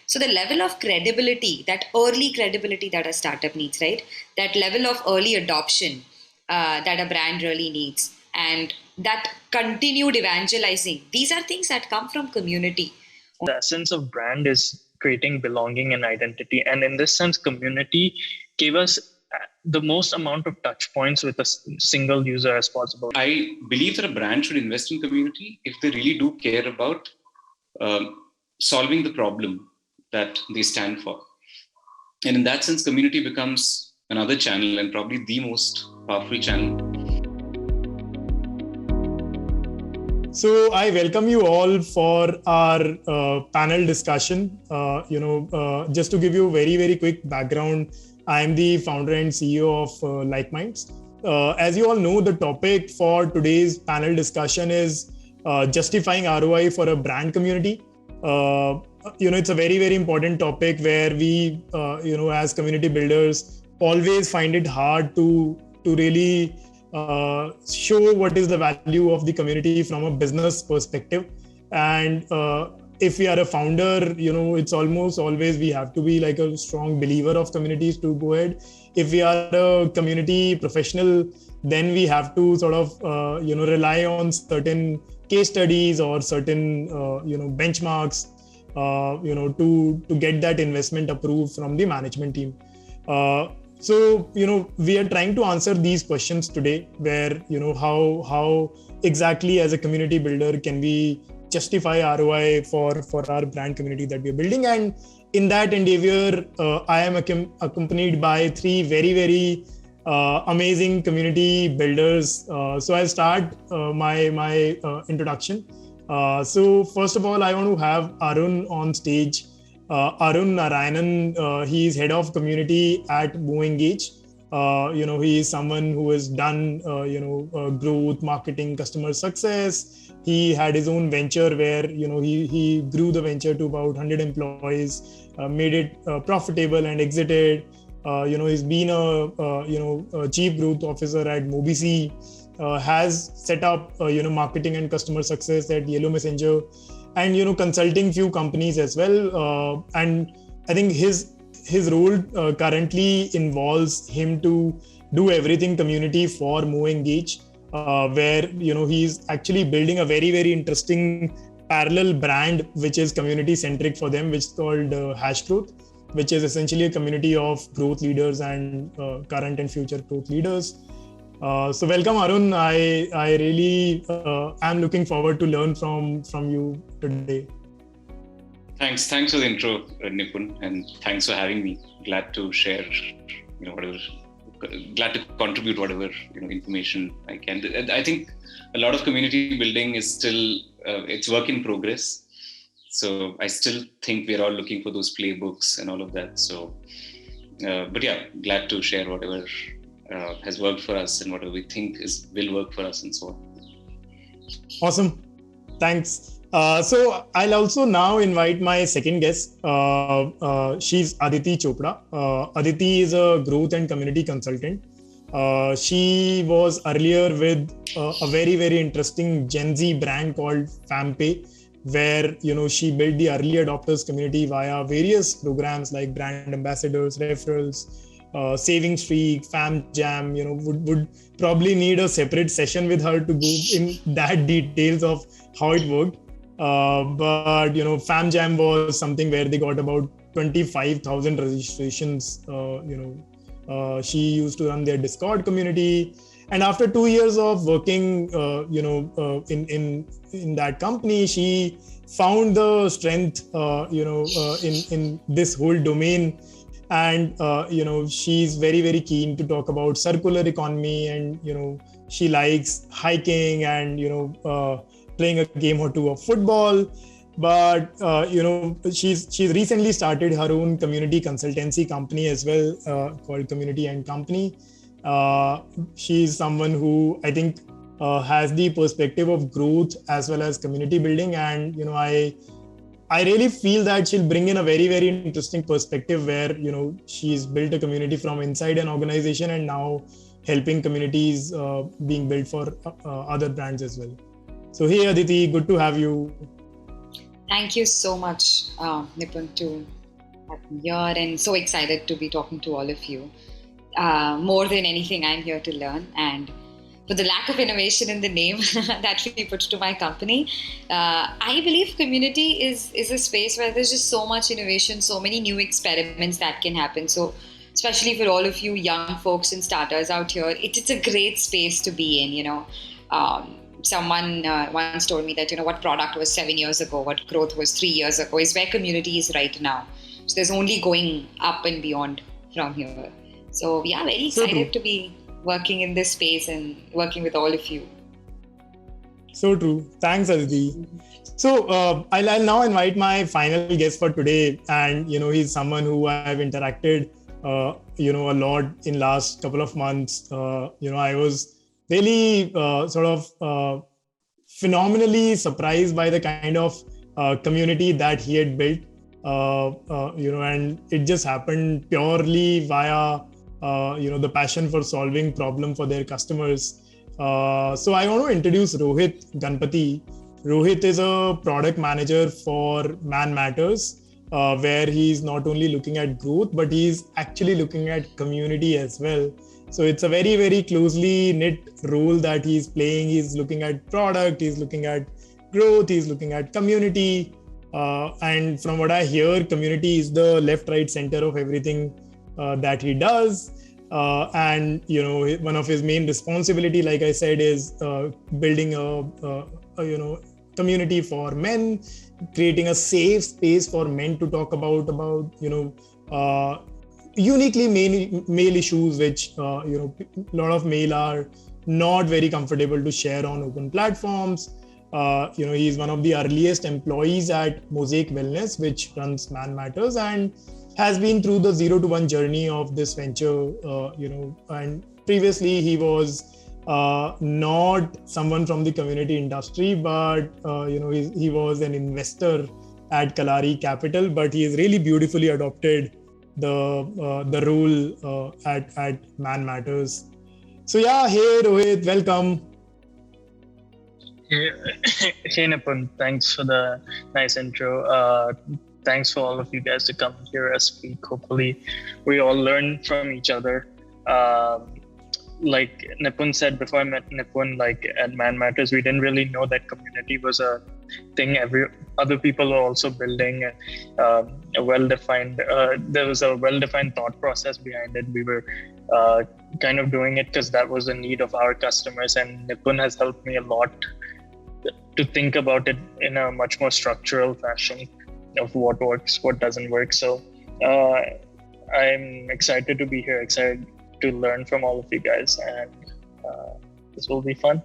So the level of credibility, that early credibility that a startup needs, right? That level of early adoption that a brand really needs, and that continued evangelizing. These are things that come from community. The essence of brand is creating belonging and identity. And in this sense, community gave us the most amount of touch points with a single user as possible. I believe that a brand should invest in community if they really do care about solving the problem that they stand for. And in that sense, community becomes another channel and probably the most powerful channel. So I welcome you all for our panel discussion. Just to give you a very, very quick background, I am the founder and CEO of LikeMinds. As you all know, the topic for today's panel discussion is justifying ROI for a brand community. It's a very, very important topic where we, as community builders, always find it hard to really show what is the value of the community from a business perspective. And if we are a founder, it's almost always we have to be like a strong believer of communities to go ahead. If we are a community professional, then we have to sort of, rely on certain case studies or certain, benchmarks, to get that investment approved from the management team. So, we are trying to answer these questions today where, how exactly as a community builder can we justify ROI for our brand community that we are building. And in that endeavor, I am accompanied by three very, very amazing community builders. So I'll start my introduction. So first of all, I want to have Arun on stage. Arun Narayanan, he is head of community at MoveEngage. He is someone who has done, growth, marketing, customer success. He had his own venture where, he grew the venture to about 100 employees, made it profitable and exited. He's been a chief growth officer at Mobisi, has set up, marketing and customer success at Yellow Messenger, and consulting few companies as well. And I think his role currently involves him to do everything community for MoveEngage, where he's actually building a very, very interesting parallel brand which is community centric for them, which is called Hash Growth, which is essentially a community of growth leaders and current and future growth leaders. So welcome, Arun. I really am looking forward to learn from you today. Thanks for the intro, Nipun, and thanks for having me. Glad to share, glad to contribute whatever information I can. I think a lot of community building is still it's work in progress. So I still think we're all looking for those playbooks and all of that. So, but yeah, glad to share whatever has worked for us and whatever we think will work for us and so on. Awesome. Thanks. So I'll also now invite my second guest. She's Aditi Chopra. Aditi is a growth and community consultant. She was earlier with a very, very interesting Gen Z brand called FamPay, where she built the early adopters community via various programs like brand ambassadors, referrals, saving streak, fam jam. Would probably need a separate session with her to go in that details of how it worked. But fam jam was something where they got about 25,000 registrations. She used to run their Discord community, and after 2 years of working in that company, she found the strength in this whole domain. And she's very, very keen to talk about circular economy, and she likes hiking and playing a game or two of football. But she's recently started her own community consultancy company as well, called Community and Company. She's someone who I think has the perspective of growth as well as community building, and I really feel that she'll bring in a very, very interesting perspective where she's built a community from inside an organization and now helping communities being built for other brands as well. So hey Aditi, good to have you. Thank you so much, Nipun, to have me here, and so excited to be talking to all of you. More than anything, I'm here to learn. And for the lack of innovation in the name that we put to my company, I believe community is a space where there's just so much innovation, so many new experiments that can happen. So, especially for all of you young folks and starters out here, it's a great space to be in. Someone once told me that what product was 7 years ago, what growth was 3 years ago, is where community is right now. So there's only going up and beyond from here. So yeah, very excited to be working in this space and working with all of you. So true. Thanks, Aditi. So I'll now invite my final guest for today, and he's someone who I've interacted a lot in last couple of months. I was really sort of phenomenally surprised by the kind of community that he had built. And it just happened purely via the passion for solving problem for their customers. So I want to introduce Rohit Ganpati. Rohit is a product manager for Man Matters, where he's not only looking at growth, but he's actually looking at community as well. So it's a very, very closely knit role that he's playing. He's looking at product, he's looking at growth, he's looking at community. And from what I hear, community is the left, right, center of everything that he does. And one of his main responsibility, like I said, is building a community for men, creating a safe space for men to talk about uniquely male issues, which a lot of male are not very comfortable to share on open platforms. He's one of the earliest employees at Mosaic Wellness, which runs Man Matters, and has been through the 0 to 1 journey of this venture. And previously he was not someone from the community industry, but he was an investor at Kalari Capital. But he has really beautifully adopted the role at Man Matters. So yeah, hey Rohit, welcome. Hey Nipun, thanks for the nice intro. Thanks for all of you guys to come hear us speak. Hopefully, we all learn from each other. Like Nipun said before I met Nipun, like at Man Matters, we didn't really know that community was a thing. Other people are also building a well-defined. There was a well-defined thought process behind it. We were kind of doing it because that was the need of our customers, and Nipun has helped me a lot to think about it in a much more structural fashion of what works, what doesn't work. So I'm excited to be here, excited to learn from all of you guys, and this will be fun.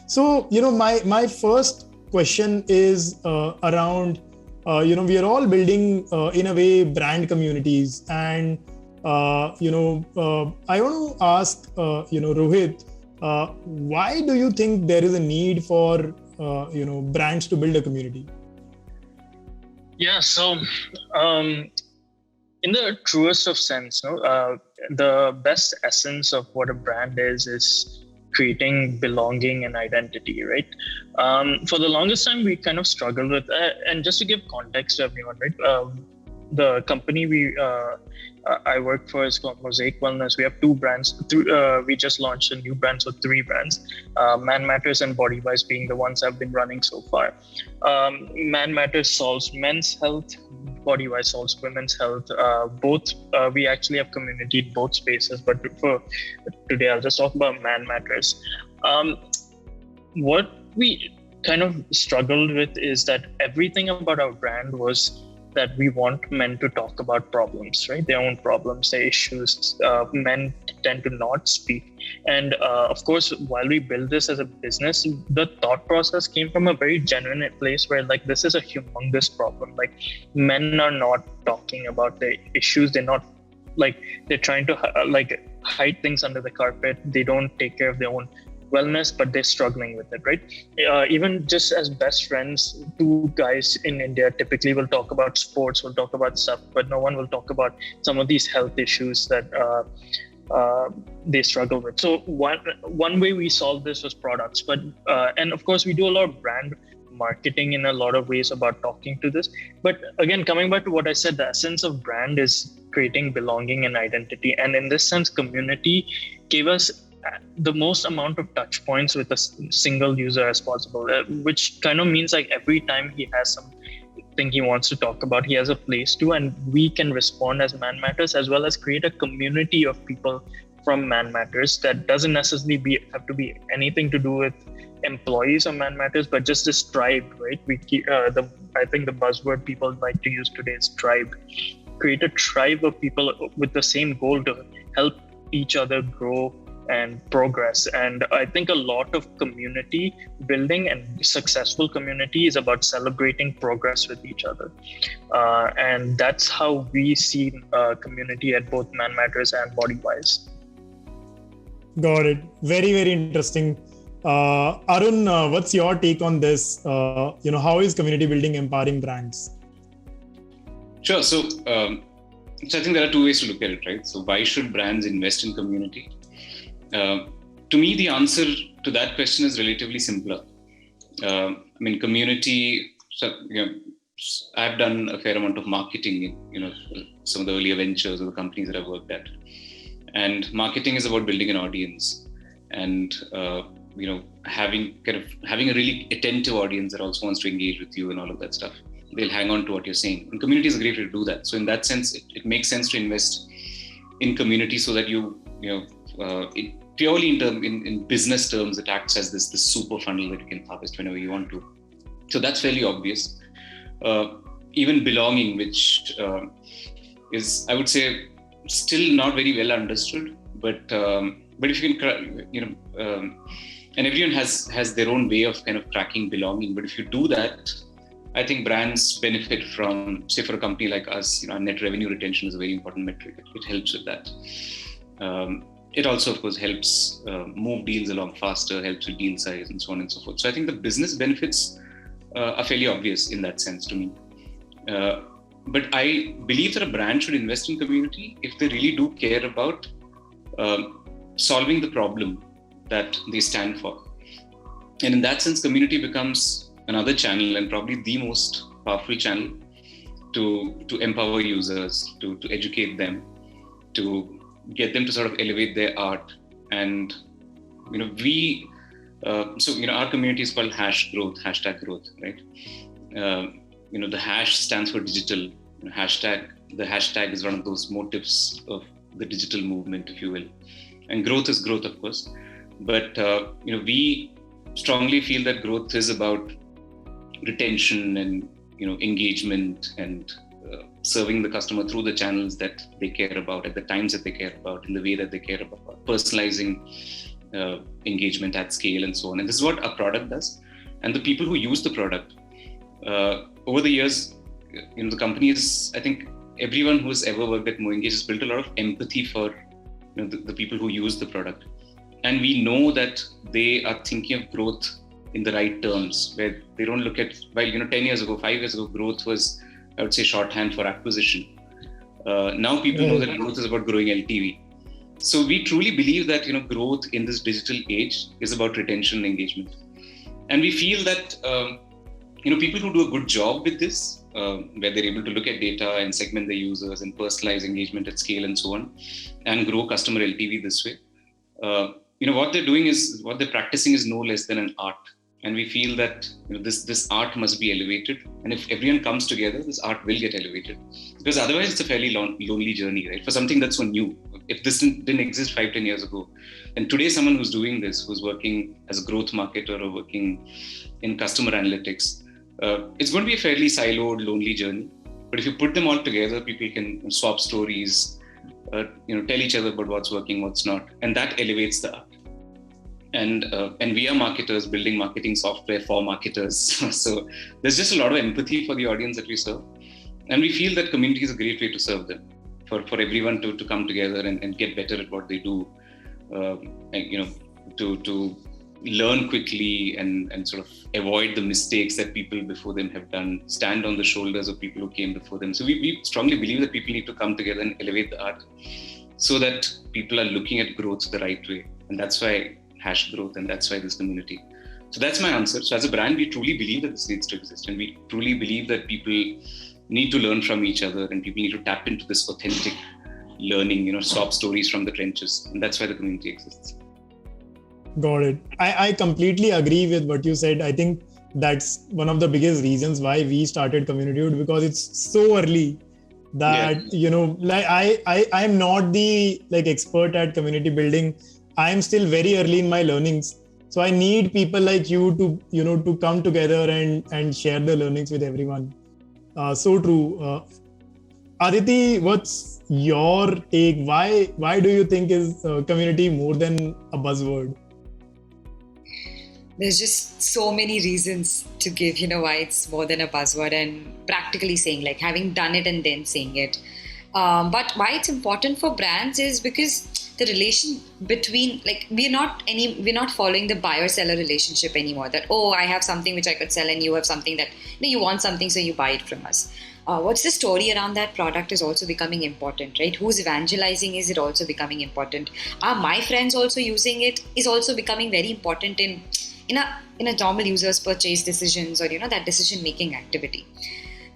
So, my first question is around, we are all building in a way brand communities, and I want to ask, Rohit, why do you think there is a need for brands to build a community? Yeah, so in the truest of sense, the best essence of what a brand is creating belonging and identity, right? For the longest time, we kind of struggled with, and just to give context to everyone, right? The company I work for is called Mosaic Wellness. We have 2 brands. We just launched a new brand, so 3 brands. Man Matters and Bodywise being the ones I've been running so far. Man Matters solves men's health. Bodywise solves women's health. Both we actually have community in both spaces, but for today I'll just talk about Man Matters. What we kind of struggled with is that everything about our brand was that we want men to talk about problems, right? Their own problems, their issues. Men tend to not speak. And of course, while we build this as a business, the thought process came from a very genuine place where like, this is a humongous problem. Like men are not talking about their issues. They're not like, they're trying to hide things under the carpet. They don't take care of their own wellness, but they're struggling with it, right? Even just as best friends, 2 guys in India typically will talk about sports, will talk about stuff, but no one will talk about some of these health issues that they struggle with. So one way we solved this was products, but and of course we do a lot of brand marketing in a lot of ways, about talking to this. But again, coming back to what I said, the essence of brand is creating belonging and identity. And in this sense, community gave us the most amount of touch points with a single user as possible, which kind of means like every time he has something he wants to talk about, he has a place to, and we can respond as Man Matters, as well as create a community of people from Man Matters that doesn't necessarily have to be anything to do with employees of Man Matters, but just this tribe, right? I think the buzzword people like to use today is tribe. Create a tribe of people with the same goal to help each other grow and progress. And I think a lot of community building and successful community is about celebrating progress with each other. And that's how we see community at both Man Matters and Bodywise. Got it. Very, very interesting. Arun, what's your take on this? How is community building empowering brands? Sure. So I think there are two ways to look at it, right? So why should brands invest in community? To me, the answer to that question is relatively simpler. Community. So I've done a fair amount of marketing in some of the earlier ventures or the companies that I've worked at, and marketing is about building an audience and having a really attentive audience that also wants to engage with you and all of that stuff. They'll hang on to what you're saying, and community is a great way to do that. So in that sense, it makes sense to invest in community so that it purely in business terms, it acts as this super funnel that you can harvest whenever you want to. So that's fairly obvious. Even belonging, which is, I would say, still not very well understood, but if you can, and everyone has their own way of kind of cracking belonging. But if you do that, I think brands benefit from, say, for a company like us, our net revenue retention is a very important metric. It helps with that. It also, of course, helps move deals along faster, helps with deal size and so on and so forth. So I think the business benefits are fairly obvious in that sense to me. But I believe that a brand should invest in community if they really do care about solving the problem that they stand for. And in that sense, community becomes another channel, and probably the most powerful channel to empower users, to educate them, to get them to sort of elevate their art. And our community is called hashtag growth, right? The hash stands for digital. The hashtag is one of those motives of the digital movement, if you will. And growth is growth, of course. But we strongly feel that growth is about retention and engagement and serving the customer through the channels that they care about, at the times that they care about, in the way that they care about, personalizing engagement at scale and so on. And this is what our product does. And the people who use the product, over the years, the company is, I think everyone who has ever worked at MoEngage has built a lot of empathy for the people who use the product. And we know that they are thinking of growth in the right terms, where they don't look at, 10 years ago, 5 years ago, growth was, I would say, shorthand for acquisition. Now people know that growth is about growing LTV. So we truly believe that growth in this digital age is about retention and engagement. And we feel that people who do a good job with this, where they're able to look at data and segment their users and personalize engagement at scale and so on, and grow customer LTV this way, what they're practicing is no less than an art. And we feel that this art must be elevated. And if everyone comes together, this art will get elevated. Because otherwise it's a fairly lonely journey, right? For something that's so new. If this didn't exist 5-10 years ago, and today someone who's doing this, who's working as a growth marketer or working in customer analytics, it's going to be a fairly siloed, lonely journey. But if you put them all together, people can swap stories, tell each other about what's working, what's not. And that elevates the art. And we are marketers building marketing software for marketers. So there's just a lot of empathy for the audience that we serve. And we feel that community is a great way to serve them, for everyone to come together and get better at what they do, to learn quickly and sort of avoid the mistakes that people before them have done, stand on the shoulders of people who came before them. So we strongly believe that people need to come together and elevate the art so that people are looking at growth the right way. And that's why hash growth, and that's why this community. So that's my answer. So as a brand, we truly believe that this needs to exist, and we truly believe that people need to learn from each other, and people need to tap into this authentic learning, swap stories from the trenches. And that's why the community exists. Got it. I completely agree with what you said. I think that's one of the biggest reasons why we started Communityhood, because it's so early that, I'm not the expert at community building. I'm still very early in my learnings. So I need people like you to come together and share the learnings with everyone. So true. Aditi, what's your take? Why do you think is community more than a buzzword? There's just so many reasons to give, why it's more than a buzzword, and practically saying, like, having done it and then saying it. But why it's important for brands is because the relation between, we're not following the buyer-seller relationship anymore. That, I have something which I could sell, and you have something that, you want something, so you buy it from us. What's the story around that product is also becoming important, right? Who's evangelizing is it also becoming important? Are my friends also using it is also becoming very important in a normal user's purchase decisions, or that decision making activity.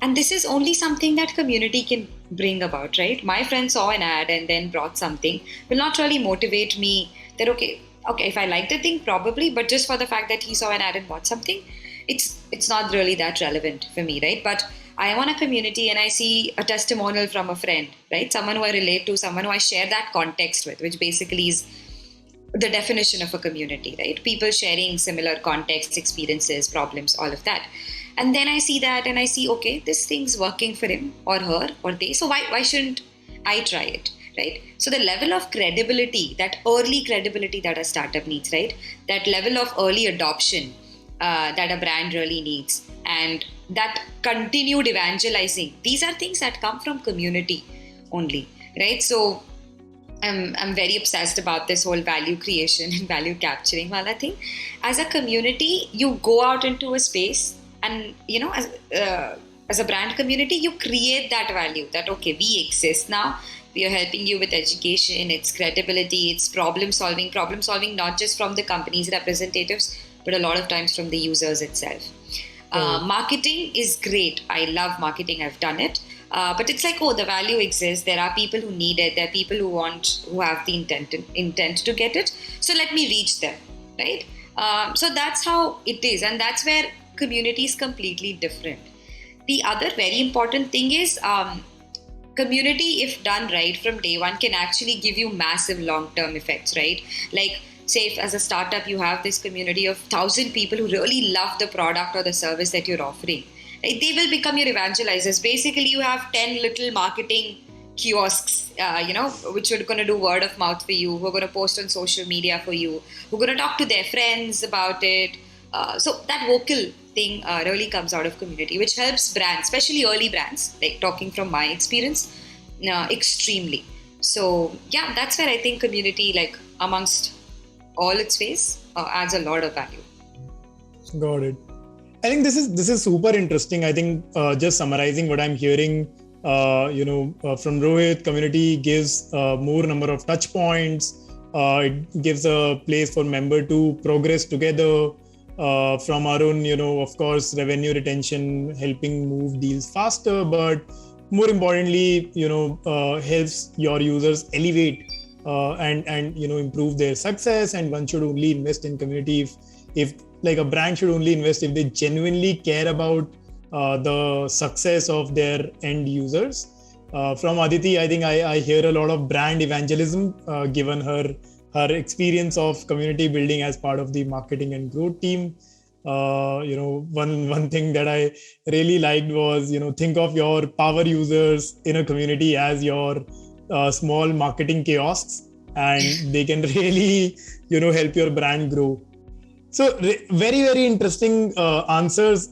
And this is only something that community can bring about, right? My friend saw an ad and then brought something will not really motivate me that okay, if I like the thing, probably, but just for the fact that he saw an ad and bought something, it's not really that relevant for me, right? But I am on a community and I see a testimonial from a friend, right? Someone who I relate to, someone who I share that context with, which basically is the definition of a community, right? People sharing similar contexts, experiences, problems, all of that. And then I see that and I see, okay, this thing's working for him or her or they. So why shouldn't I try it, right? So the level of credibility, that early credibility that a startup needs, right? That level of early adoption that a brand really needs, and that continued evangelizing. These are things that come from community only, right? So I'm very obsessed about this whole value creation and value capturing. Well, I think as a community, you go out into a space and, as a brand community, you create that value that, okay, we exist now. We are helping you with education, it's credibility, it's problem solving not just from the company's representatives, but a lot of times from the users itself. Marketing is great. I love marketing. I've done it. But it's like, the value exists. There are people who need it. There are people who have the intent to get it. So let me reach them, right? So that's how it is. And that's where community is completely different. The other very important thing is community, if done right from day one, can actually give you massive long-term effects, right? Like, say if as a startup you have this community of 1,000 people who really love the product or the service that you're offering, right? They will become your evangelizers. Basically, you have 10 little marketing kiosks, which are going to do word of mouth for you, who are going to post on social media for you, who are going to talk to their friends about it. So that vocal thing really comes out of community, which helps brands, especially early brands, like talking from my experience, extremely. So yeah, that's where I think community, amongst all its ways, adds a lot of value. Got it. I think this is super interesting. I think just summarizing what I'm hearing, from Rohit, community gives more number of touch points. It gives a place for member to progress together. From our own, of course, revenue retention, helping move deals faster, but more importantly, helps your users elevate and improve their success. And one should only invest in community if a brand should only invest if they genuinely care about the success of their end users. From Aditi, I think I hear a lot of brand evangelism, given her experience of community building as part of the marketing and growth team. One thing that I really liked was, think of your power users in a community as your small marketing kiosks, and they can really, help your brand grow. So very, very interesting answers.